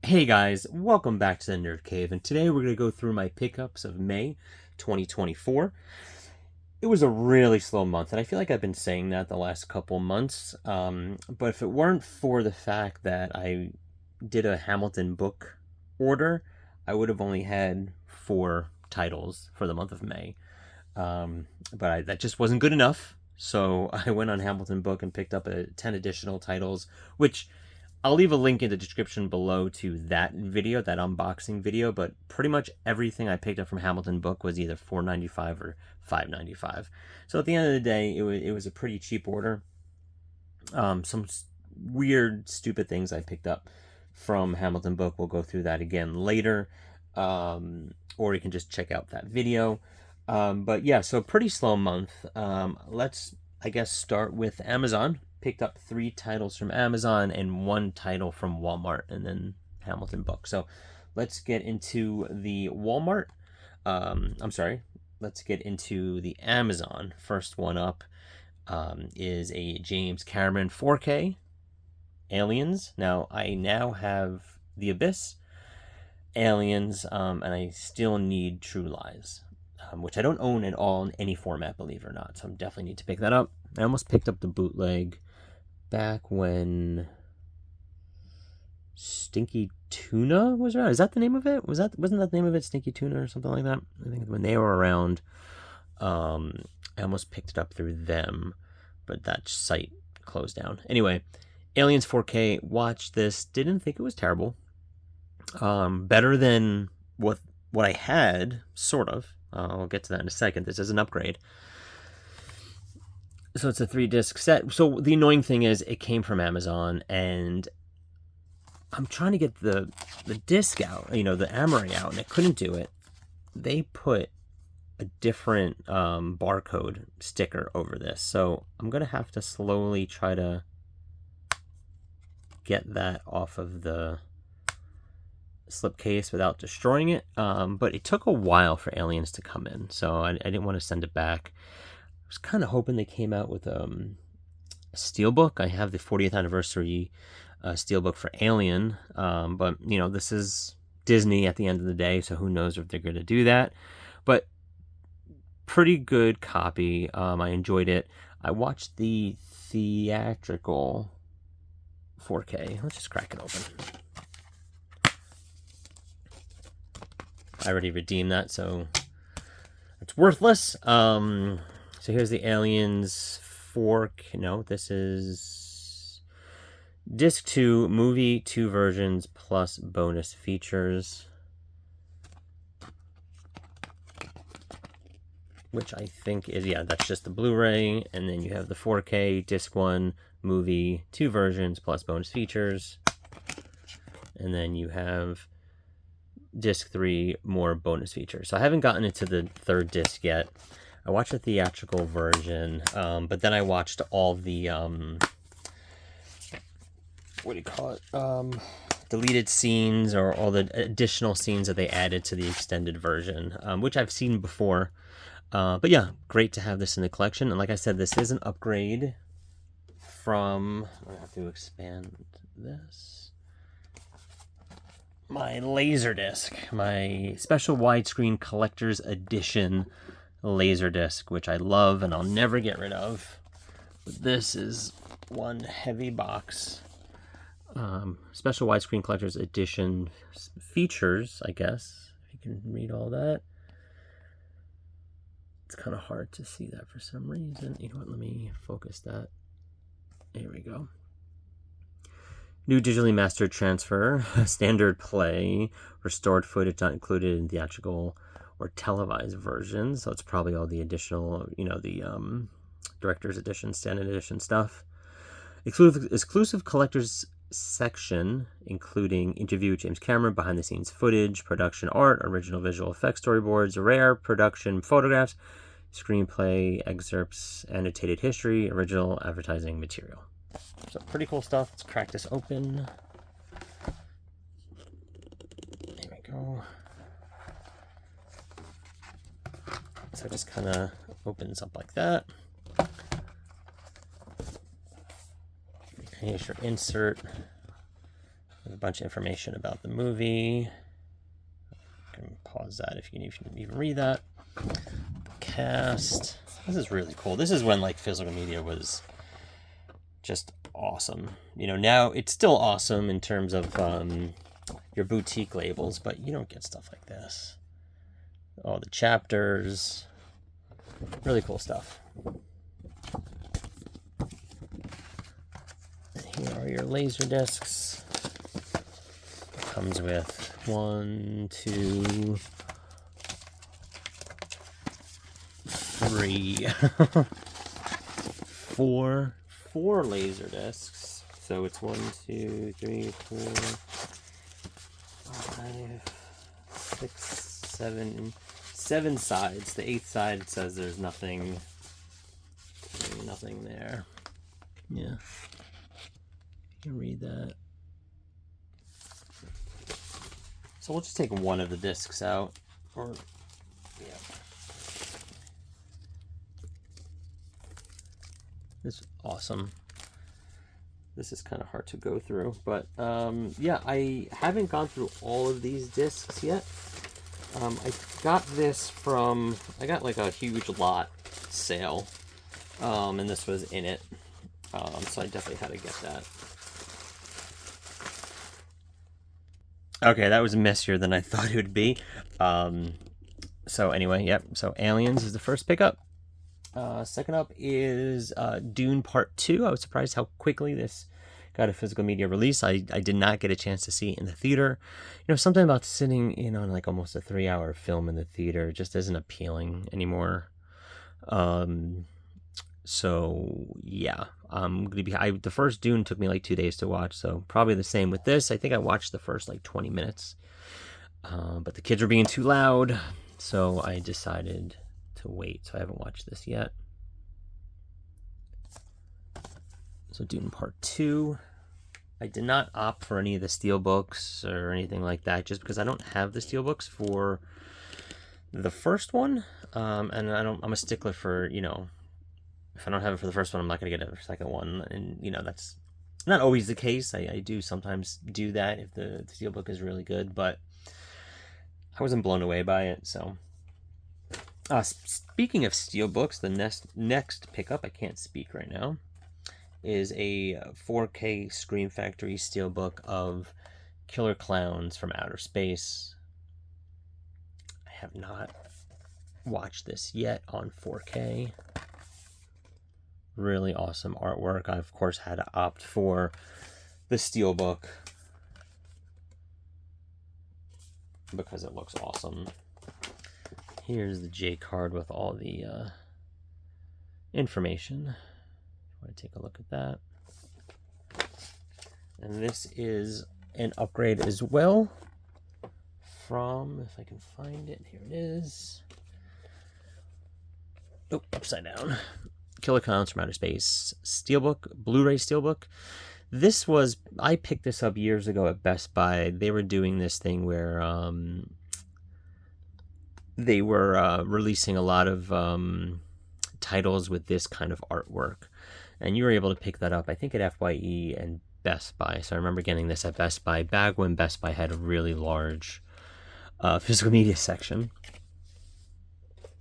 Hey guys, welcome back to the Nerd Cave, and today we're going to go through my pickups of May 2024. It was a really slow month, and I feel like I've been saying that the last couple months. But if it weren't for the fact that I did a Hamilton book order, I would have only had 4 titles for the month of May. That just wasn't good enough, so I went on Hamilton book and picked up 10 additional titles, which I'll leave a link in the description below to that video, that unboxing video, but pretty much everything I picked up from Hamilton Book was either $4.95 or $5.95. So at the end of the day, it was a pretty cheap order. Some weird, stupid things I picked up from Hamilton Book. We'll go through that again later, or you can just check out that video. But yeah, so pretty slow month. Let's, I guess, start with Amazon. Picked up 3 titles from Amazon and 1 title from Walmart, and then Hamilton Book. So let's get into the Walmart. Let's get into the Amazon. First one up is a James Cameron 4K Aliens. Now I now have The Abyss, Aliens, and I still need True Lies, which I don't own at all in any format, believe it or not. So I definitely need to pick that up. I almost picked up the bootleg back when Stinky Tuna was around. Is that the name of it? Wasn't that the name of it, Stinky Tuna or something like that? I think when they were around, I almost picked it up through them, but that site closed down. Anyway, Aliens 4K, watched this, didn't think it was terrible. Better than what I had, sort of. I'll get to that in a second. This is an upgrade. So it's a 3-disc set. So the annoying thing is it came from Amazon, and I'm trying to get the disc out, the Amaray out, and I couldn't do it. They put a different barcode sticker over this, so I'm going to have to slowly try to get that off of the slipcase without destroying it. But it took a while for Aliens to come in, so I didn't want to send it back. I was kind of hoping they came out with a steelbook. I have the 40th anniversary steelbook for Alien, but this is Disney at the end of the day, so who knows if they're going to do that. But pretty good copy. I enjoyed it. I watched the theatrical 4K. Let's just crack it open. I already redeemed that, so it's worthless. So here's the Aliens 4K. No, this is Disc 2, movie, 2 versions, plus bonus features. Which I think is, yeah, that's just the Blu-ray. And then you have the 4K, Disc 1, movie, 2 versions, plus bonus features. And then you have Disc 3, more bonus features. So I haven't gotten into the 3rd disc yet. I watched the theatrical version, but then I watched all the, what do you call it? Deleted scenes, or all the additional scenes that they added to the extended version, which I've seen before. But yeah, great to have this in the collection. And like I said, this is an upgrade from, I have to expand this, my Laserdisc, my special widescreen collector's edition Laserdisc, which I love and I'll never get rid of. But this is one heavy box. Special widescreen collector's edition features, I guess, if you can read all that. It's kind of hard to see that for some reason. You know what, let me focus that. There we go. New digitally mastered transfer, standard play, restored footage not included in theatrical or televised versions. So it's probably all the additional, the director's edition, standard edition stuff. Exclusive collector's section, including interview with James Cameron, behind the scenes footage, production art, original visual effects storyboards, rare production photographs, screenplay excerpts, annotated history, original advertising material. So pretty cool stuff. Let's crack this open. There we go. So it just kind of opens up like that. Here's your insert. bunch of information about the movie. I can pause that if you can even read that. Cast. This is really cool. This is when like physical media was just awesome. You know, now it's still awesome in terms of your boutique labels, but you don't get stuff like this. All the chapters. Really cool stuff. Here are your laser discs. It comes with 1, 2, 3, 4 laser discs. So it's 1, 2, 3, 4, 5, 6, 7 sides. The 8th side says there's nothing there. Yeah. You can read that. So we'll just take one of the discs out. Or, yeah. This is awesome. This is kind of hard to go through, but yeah, I haven't gone through all of these discs yet. I got this from, I got like a huge lot sale, and this was in it, so I definitely had to get that. Okay, that was messier than I thought it would be. So anyway, yep, so Aliens is the first pickup. Second up is Dune Part 2. I was surprised how quickly this got a physical media release. I did not get a chance to see it in the theater. You know, something about sitting in on like almost a 3-hour film in the theater just isn't appealing anymore. So yeah, I'm gonna be. The first Dune took me like 2 days to watch, so probably the same with this. I think I watched the first like 20 minutes, but the kids were being too loud, so I decided to wait. So I haven't watched this yet. So Dune Part 2. I did not opt for any of the steelbooks or anything like that, just because I don't have the steelbooks for the first one, and I'm a stickler for, you know, if I don't have it for the first one, I'm not going to get it for the second one. And, you know, that's not always the case. I do sometimes do that if the steelbook is really good, but I wasn't blown away by it. So, speaking of steelbooks, the next pickup, I can't speak right now, is a 4K Scream Factory steelbook of Killer Clowns from Outer Space. I have not watched this yet on 4K. Really awesome artwork. I, of course, had to opt for the steelbook because it looks awesome. Here's the J card with all the information. If you want to take a look at that. And this is an upgrade as well from, if I can find it, here it is. Oh, upside down. Killer Clowns from Outer Space steelbook, Blu-ray steelbook. This was, I picked this up years ago at Best Buy. They were doing this thing where they were releasing a lot of titles with this kind of artwork, and you were able to pick that up, I think, at FYE and Best Buy. So I remember getting this at Best Buy back when Best Buy had a really large physical media section.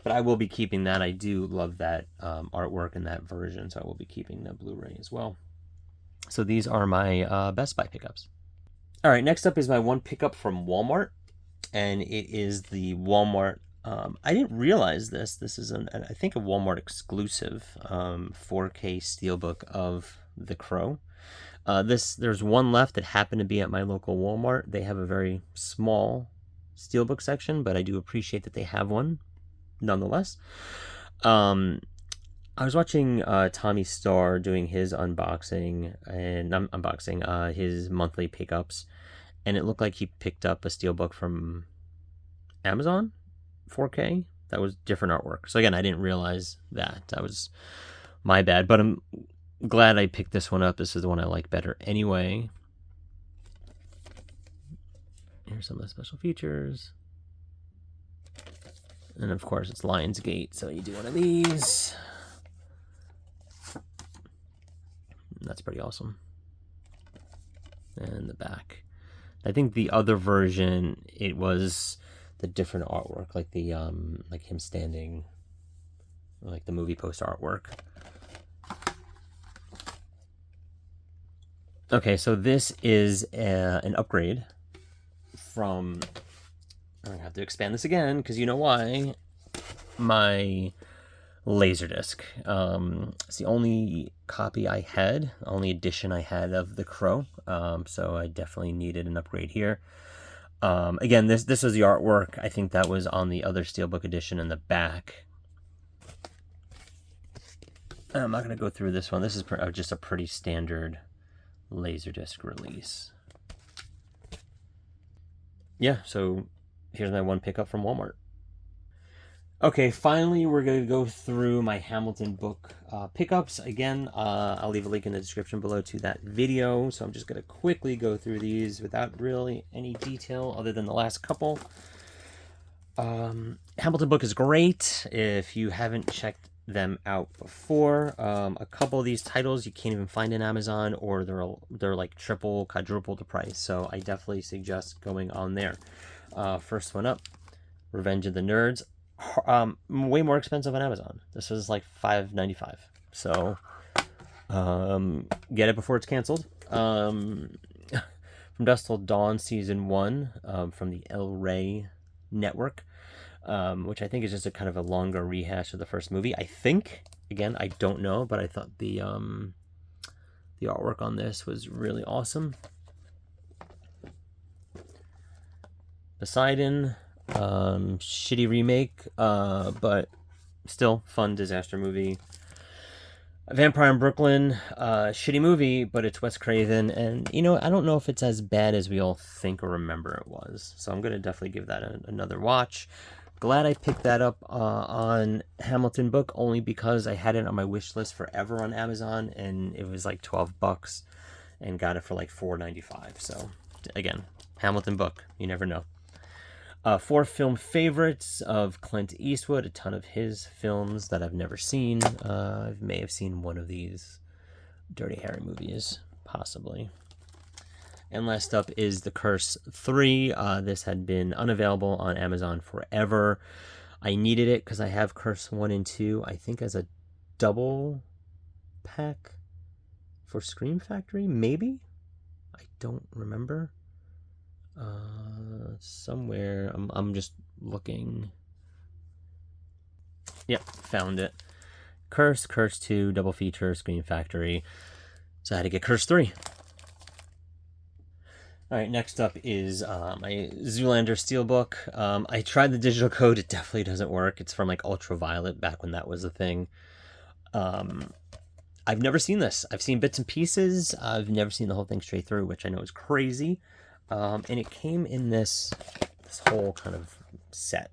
But I will be keeping that. I do love that artwork in that version, so I will be keeping the Blu-ray as well. So these are my Best Buy pickups. All right, next up is my one pickup from Walmart, and it is the Walmart. I didn't realize this. This is, I think, a Walmart exclusive 4K steelbook of The Crow. There's one left that happened to be at my local Walmart. They have a very small steelbook section, but I do appreciate that they have one. Nonetheless, I was watching Tommy Starr doing his unboxing and his monthly pickups, and it looked like he picked up a steelbook from Amazon, 4K. That was different artwork. So again, I didn't realize that. That was my bad, but I'm glad I picked this one up. This is the one I like better anyway. Here's some of the special features. And of course, it's Lionsgate, so you do one of these. That's pretty awesome. And the back. I think the other version, it was the different artwork, like the like him standing, like the movie poster artwork. Okay, so this is an upgrade from, I'm gonna have to expand this again because you know why, my Laserdisc. It's the only copy I had, only edition I had of The Crow, so I definitely needed an upgrade here. Again, this was the artwork. I think that was on the other Steelbook edition in the back. I'm not going to go through this one. This is just a pretty standard Laserdisc release. Yeah, so here's my one pickup from Walmart. Okay, finally, we're going to go through my Hamilton book pickups. Again, I'll leave a link in the description below to that video. So I'm just going to quickly go through these without really any detail other than the last couple. Hamilton book is great if you haven't checked them out before. A couple of these titles you can't even find in Amazon, or they're like triple, quadruple the price. So I definitely suggest going on there. First one up, Revenge of the Nerds. Way more expensive on Amazon. This was like $5.95. So get it before it's canceled. From Dusk Till Dawn season 1, from the El Rey network, which I think is just a kind of a longer rehash of the first movie. I think, again, I don't know, but I thought the artwork on this was really awesome. Poseidon, shitty remake, but still fun disaster movie. Vampire in Brooklyn, shitty movie, but it's Wes Craven, and you know, I don't know if it's as bad as we all think or remember it was, so I'm gonna definitely give that another watch. Glad I picked that up on Hamilton book, only because I had it on my wish list forever on Amazon, and it was like $12, and got it for like $4.95. So again, Hamilton book, you never know. 4 film favorites of Clint Eastwood, a ton of his films that I've never seen. I may have seen one of these Dirty Harry movies, possibly. And last up is The Curse 3. This had been unavailable on Amazon forever. I needed it because I have Curse 1 and 2, I think as a double pack for Scream Factory, maybe? I don't remember. Somewhere, I'm just looking. Yep, found it. Curse 2, double feature, Scream Factory. So I had to get Curse 3. Alright, next up is my Zoolander Steelbook. I tried the digital code, it definitely doesn't work. It's from like Ultraviolet, back when that was a thing. I've never seen this. I've seen bits and pieces. I've never seen the whole thing straight through, which I know is crazy. And it came in this whole kind of set,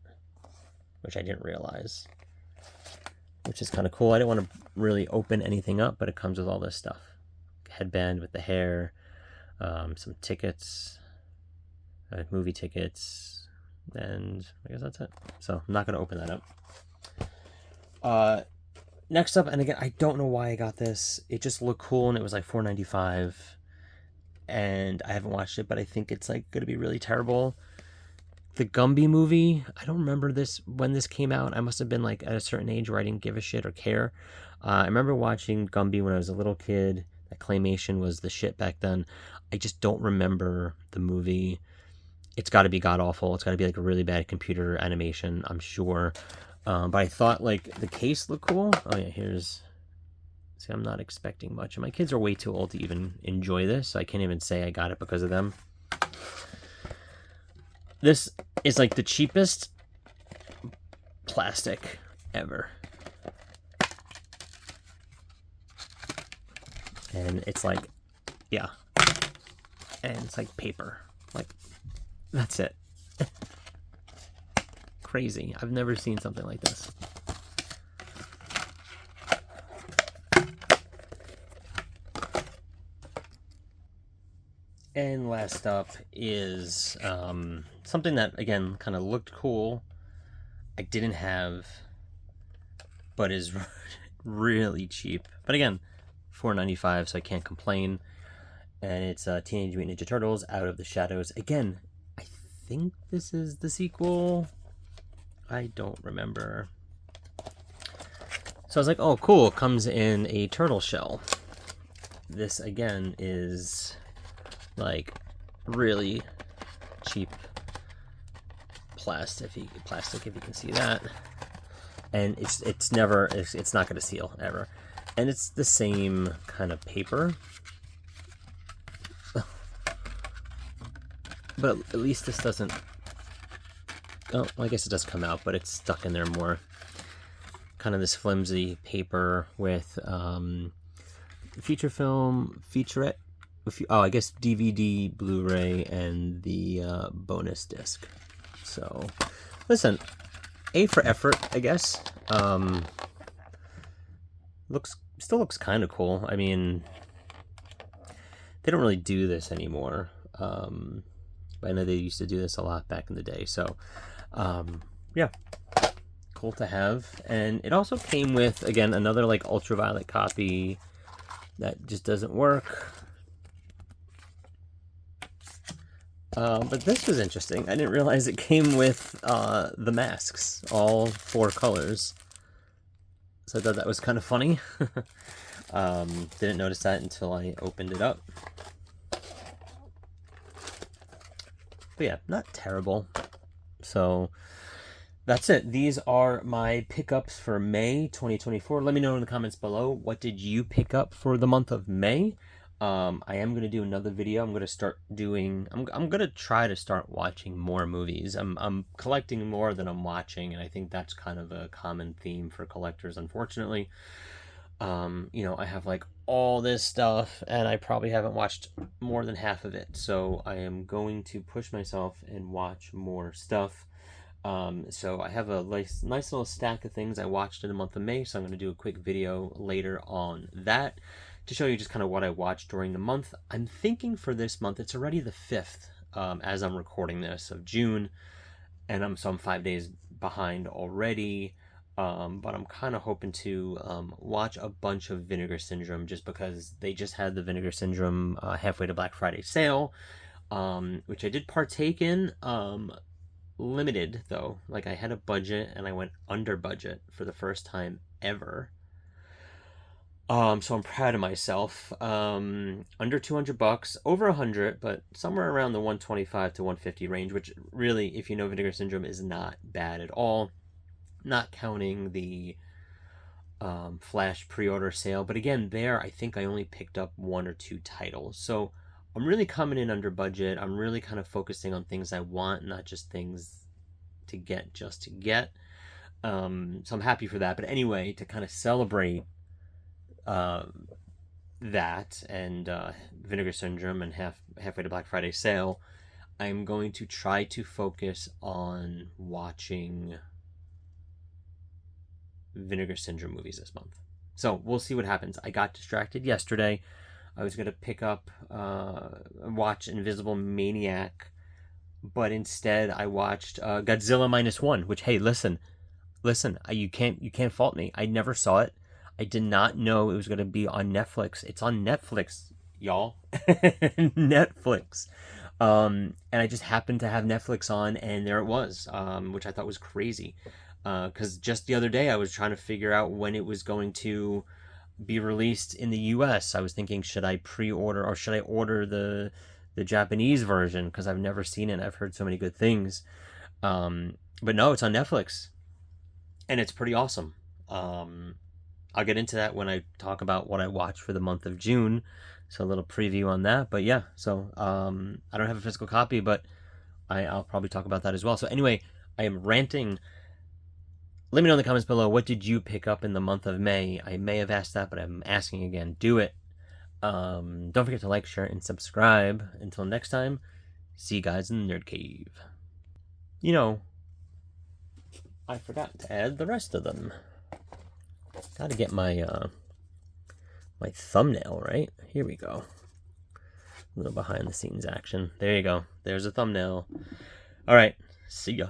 which I didn't realize, which is kind of cool. I didn't want to really open anything up, but it comes with all this stuff. Headband with the hair, some tickets, movie tickets, and I guess that's it. So I'm not going to open that up. Next up, and again, I don't know why I got this. It just looked cool, and it was like $4.95. And I haven't watched it, but I think it's like going to be really terrible. The Gumby movie, I don't remember this when this came out. I must have been like at a certain age where I didn't give a shit or care. I remember watching Gumby when I was a little kid. That claymation was the shit back then. I just don't remember the movie. It's got to be god awful. It's got to be like a really bad computer animation, I'm sure. But I thought like the case looked cool. Oh yeah, here's... See, I'm not expecting much. And my kids are way too old to even enjoy this, so I can't even say I got it because of them. This is like the cheapest plastic ever. And it's like, yeah. And it's like paper. Like, that's it. Crazy. I've never seen something like this. And last up is something that, again, kind of looked cool. I didn't have, but is really cheap. But again, $4.95, so I can't complain. and it's Teenage Mutant Ninja Turtles Out of the Shadows. Again, I think this is the sequel. I don't remember. So I was like, oh, cool, it comes in a turtle shell. This, again, is like really cheap plastic, if you can see that. And it's not going to seal, ever. And it's the same kind of paper. But at least this doesn't... Oh, I guess it does come out, but it's stuck in there more. Kind of this flimsy paper with feature film, featurette. Oh, I guess DVD, Blu-ray, and the bonus disc. So, listen, A for effort, I guess. Still looks kind of cool. I mean, they don't really do this anymore. But I know they used to do this a lot back in the day. So, yeah, cool to have. And it also came with, again, another like ultraviolet copy that just doesn't work. But this was interesting. I didn't realize it came with the masks, all 4 colors. So I thought that was kind of funny. Didn't notice that until I opened it up. But yeah, not terrible. So that's it. These are my pickups for May 2024. Let me know in the comments below, what did you pick up for the month of May? I am going to do another video. I'm going to start doing, I'm going to try to start watching more movies. I'm collecting more than I'm watching, and I think that's kind of a common theme for collectors, unfortunately. You know, I have like all this stuff, and I probably haven't watched more than half of it. So I am going to push myself and watch more stuff. So I have a nice little stack of things I watched in the month of May. So I'm going to do a quick video later on that to show you just kind of what I watched during the month. I'm thinking for this month, it's already the 5th, as I'm recording this, of June, and I'm 5 days behind already. But I'm kind of hoping to watch a bunch of Vinegar Syndrome, just because they just had the Vinegar Syndrome halfway to Black Friday sale, which I did partake in. Limited, though. Like, I had a budget, and I went under budget for the first time ever. So I'm proud of myself. Under $200, over 100, but somewhere around the 125 to 150 range, which really, if you know Vinegar Syndrome, is not bad at all. Not counting the Flash pre-order sale. But again, there, I think I only picked up 1 or 2 titles. So I'm really coming in under budget. I'm really kind of focusing on things I want, not just things to get just to get. So I'm happy for that. But anyway, to kind of celebrate that and Vinegar Syndrome and halfway to Black Friday sale, I'm going to try to focus on watching Vinegar Syndrome movies this month. So we'll see what happens. I got distracted yesterday. I was going to pick up, watch Invisible Maniac, but instead I watched Godzilla -1, which, hey, listen, you can't fault me. I never saw it. I did not know it was going to be on Netflix. It's on Netflix, y'all. Netflix. And I just happened to have Netflix on, and there it was, which I thought was crazy. Because just the other day I was trying to figure out when it was going to be released in the US. I was thinking, should I pre-order, or should I order the Japanese version, because I've never seen it. I've heard so many good things. But no, it's on Netflix, and it's pretty awesome. I'll get into that when I talk about what I watched for the month of June. So a little preview on that. But yeah, so I don't have a physical copy, but I'll probably talk about that as well. So anyway, I am ranting. Let me know in the comments below, what did you pick up in the month of May? I may have asked that, but I'm asking again. Do it. Don't forget to like, share, and subscribe. Until next time, see you guys in the Nerd Cave. You know, I forgot to add the rest of them. Gotta get my my thumbnail right. Here we go. A little behind the scenes action. There you go. There's a thumbnail. All right. See ya.